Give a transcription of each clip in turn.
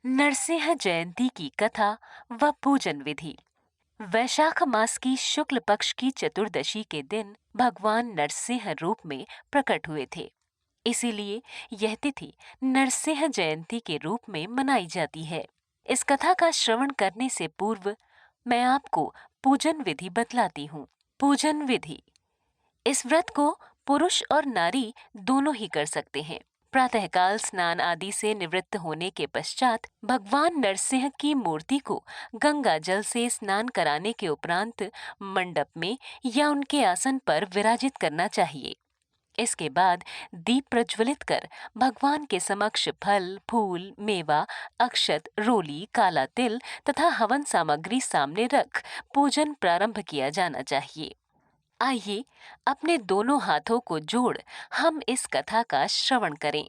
नरसिंह जयंती की कथा व पूजन विधि। वैशाख मास की शुक्ल पक्ष की चतुर्दशी के दिन भगवान नरसिंह रूप में प्रकट हुए थे। इसीलिए यह तिथि नरसिंह जयंती के रूप में मनाई जाती है। इस कथा का श्रवण करने से पूर्व मैं आपको पूजन विधि बतलाती हूँ। पूजन विधि। इस व्रत को पुरुष और नारी दोनों ही कर सकते हैं। प्रातःकाल स्नान आदि से निवृत्त होने के पश्चात भगवान नरसिंह की मूर्ति को गंगा जल से स्नान कराने के उपरांत मंडप में या उनके आसन पर विराजित करना चाहिए। इसके बाद दीप प्रज्वलित कर भगवान के समक्ष फल, फूल, मेवा, अक्षत, रोली, काला तिल तथा हवन सामग्री सामने रख पूजन प्रारंभ किया जाना चाहिए। आइए अपने दोनों हाथों को जोड़ हम इस कथा का श्रवण करें।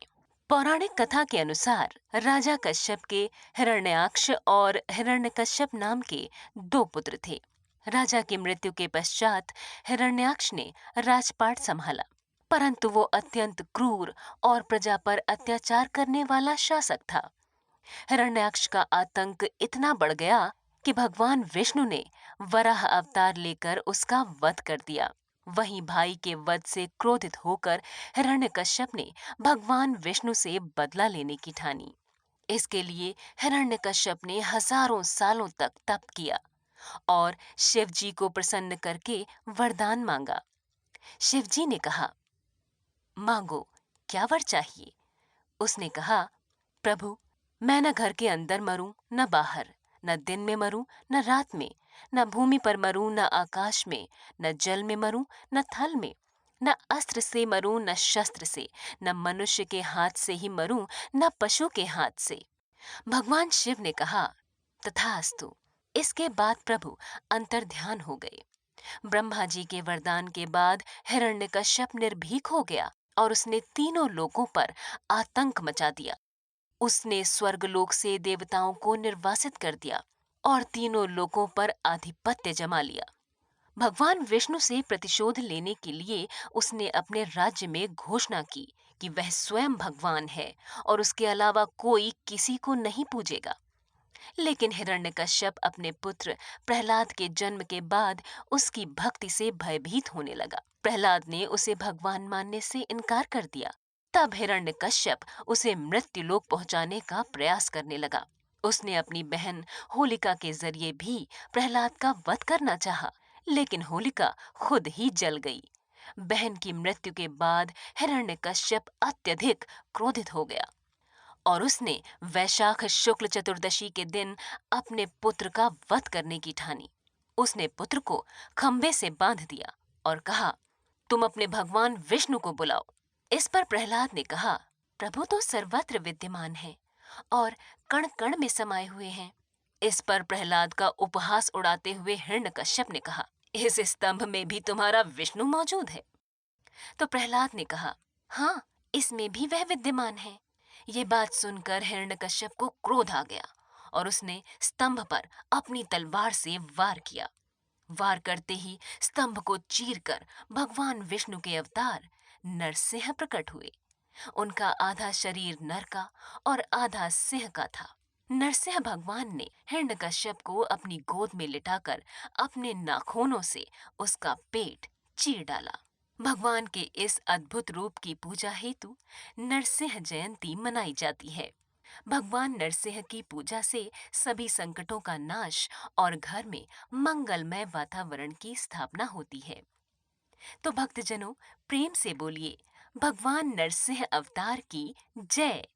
पौराणिक कथा के अनुसार राजा कश्यप के हिरण्याक्ष और हिरण्यकश्यप नाम के दो पुत्र थे। राजा की मृत्यु के पश्चात हिरण्याक्ष ने राजपाट संभाला, परंतु वो अत्यंत क्रूर और प्रजा पर अत्याचार करने वाला शासक था। हिरण्याक्ष का आतंक इतना बढ़ गया कि भगवान विष्णु ने वराह अवतार लेकर उसका वध कर दिया। वहीं भाई के वध से क्रोधित होकर हिरण्यकश्यप ने भगवान विष्णु से बदला लेने की ठानी। इसके लिए हिरण्यकश्यप ने हजारों सालों तक तप किया और शिव जी को प्रसन्न करके वरदान मांगा। शिव जी ने कहा, मांगो, क्या वर चाहिए? उसने कहा, प्रभु, मैं न घर के अंदर मरूं न बाहर, न दिन में मरूं न रात में, न भूमि पर मरूं न आकाश में, न जल में मरूं न थल में, न अस्त्र से मरूं न शस्त्र से, न मनुष्य के हाथ से ही मरूं न पशु के हाथ से। भगवान शिव ने कहा, तथास्तु। इसके बाद प्रभु अंतर्ध्यान हो गए। ब्रह्मा जी के वरदान के बाद हिरण्यकश्यप निर्भीक हो गया और उसने तीनों लोकों पर आतंक मचा दिया। उसने स्वर्गलोक से देवताओं को निर्वासित कर दिया और तीनों लोकों पर आधिपत्य जमा लिया। भगवान विष्णु से प्रतिशोध लेने के लिए उसने अपने राज्य में घोषणा की कि वह स्वयं भगवान है और उसके अलावा कोई किसी को नहीं पूजेगा। लेकिन हिरण्यकश्यप अपने पुत्र प्रहलाद के जन्म के बाद उसकी भक्ति से भयभीत होने लगा। प्रहलाद ने उसे भगवान मानने से इनकार कर दिया। तब हिरण्यकश्यप उसे मृत्युलोक पहुंचाने का प्रयास करने लगा। उसने अपनी बहन होलिका के जरिए भी प्रहलाद का वध करना चाहा, लेकिन होलिका खुद ही जल गई। बहन की मृत्यु के बाद हिरण्यकश्यप अत्यधिक क्रोधित हो गया और उसने वैशाख शुक्ल चतुर्दशी के दिन अपने पुत्र का वध करने की ठानी। उसने पुत्र को खंभे से बांध दिया और कहा, तुम अपने भगवान विष्णु को बुलाओ। इस पर प्रहलाद ने कहा, प्रभु तो सर्वत्र विद्यमान है और कण कण में समाये हुए हैं। इस पर प्रहलाद का उपहास उड़ाते हुए हिरण्यकश्यप ने कहा, इस स्तंभ में भी तुम्हारा विष्णु मौजूद है। तो प्रहलाद ने कहा, हाँ, इसमें भी वह विद्यमान है। ये बात सुनकर हिरण्यकश्यप को क्रोध आ गया और उसने स्तंभ पर अपनी तलवार से वार किया। वार करते ही स्तंभ को चीरकर भगवान विष्णु के अवतार नरसिंह प्रकट हुए। उनका आधा शरीर नर का और आधा सिंह का था। नरसिंह भगवान ने हिरण्यकश्यप को अपनी गोद में लिटाकर अपने नाखूनों से उसका पेट चीर डाला। भगवान के इस अद्भुत रूप की पूजा हेतु नरसिंह जयंती मनाई जाती है। भगवान नरसिंह की पूजा से सभी संकटों का नाश और घर में मंगलमय वातावरण की स्थापना होती है। तो भक्तजनों, प्रेम से बोलिए, भगवान नरसिंह अवतार की जय।